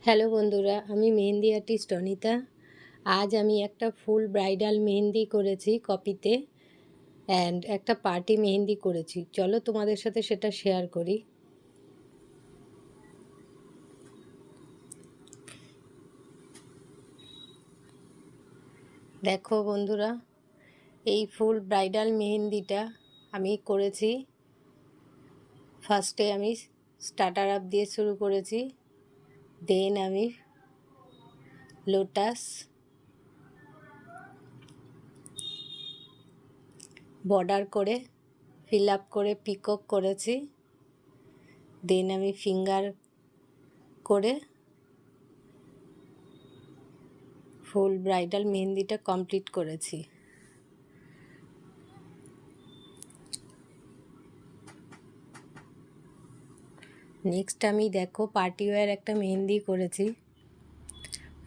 Hello বন্ধুরা, আমি mehndi artist Anita. আজ আমি একটা ফুল ব্রাইডাল মেহেন্দি করেছি কপিতে, অ্যান্ড একটা পার্টি মেহেন্দি করেছি। চলো তোমাদের সাথে সেটা শেয়ার করি। দেখো বন্ধুরা, এই ফুল ব্রাইডাল মেহেন্দিটা আমি করেছি। ফার্স্টে আমি স্টার্টার আপ দিয়ে শুরু করেছি, দেন আমি লোটাস, বর্ডার করে ফিল আপ করে পিকক করেছি, দেন আমি ফিঙ্গার করে ফুল ব্রাইডাল মেহেন্দিটা কমপ্লিট করেছি। নেক্সট আমি দেখো পার্টি ওয়্যার একটা মেহেন্দি করেছি,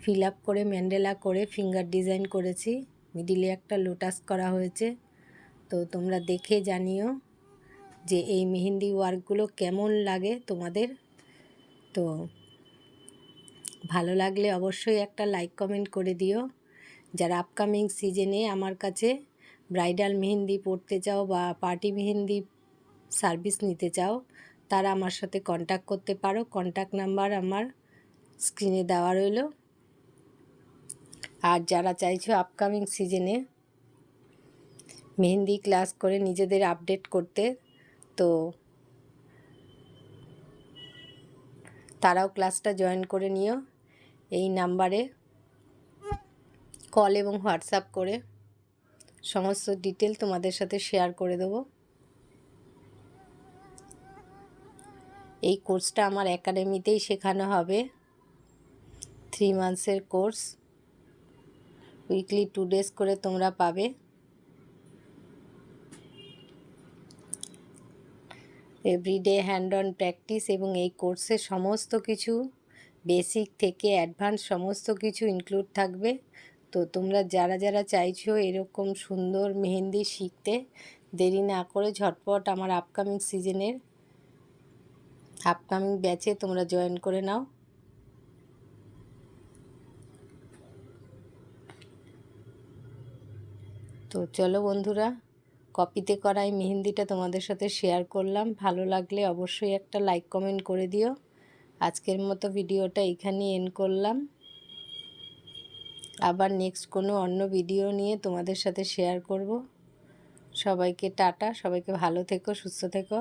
ফিল আপ করে ম্যান্ডেলা করে ফিঙ্গার ডিজাইন করেছি, মিডিলে একটা লোটাস করা হয়েছে। তো তোমরা দেখে জানিও যে এই মেহেন্দি ওয়ার্কগুলো কেমন লাগে তোমাদের। তো ভালো লাগলে অবশ্যই একটা লাইক কমেন্ট করে দিও। যারা আপকামিং সিজনে আমার কাছে ব্রাইডাল মেহেন্দি পরতে চাও বা পার্টি মেহেন্দি সার্ভিস নিতে চাও, তারা আমার সাথে কন্ট্যাক্ট করতে পারো। কন্ট্যাক্ট নাম্বার আমার স্ক্রিনে দেওয়া রইল। আর যারা চাইছো আপকামিং সিজনে মেহেন্দি ক্লাস করে নিজেদের আপডেট করতে, তো তারাও ক্লাসটা জয়েন করে নিও। এই নাম্বারে কল এবং হোয়াটসঅ্যাপ করে সমস্ত ডিটেল তোমাদের সাথে শেয়ার করে দেবো। এই কোর্সটা আমার একাডেমিতেই শেখানো হবে। 3 মান্থসের কোর্স, উইকলি 2 ডেজ করে তোমরা পাবে। এভরিডে হ্যান্ড অন প্র্যাকটিস, এবং এই কোর্সে সমস্ত কিছু বেসিক থেকে অ্যাডভান্স সমস্ত কিছু ইনক্লুড থাকবে। তো তোমরা যারা যারা চাইছো এরকম সুন্দর মেহেন্দি শিখতে, দেরি না করে ঝটপট আমার আপকামিং সিজনের আপকামিং ব্যাচে তোমরা জয়েন করে নাও। তো চলো বন্ধুরা, কপিতে করা এই মেহেন্দিটা তোমাদের সাথে শেয়ার করলাম। ভালো লাগলে অবশ্যই একটা লাইক কমেন্ট করে দিও। আজকের মতো ভিডিওটা এখানেই এন্ড করলাম। আবার নেক্সট কোনো অন্য ভিডিও নিয়ে তোমাদের সাথে শেয়ার করব। সবাইকে টাটা, সবাইকে ভালো থেকো, সুস্থ থেকো।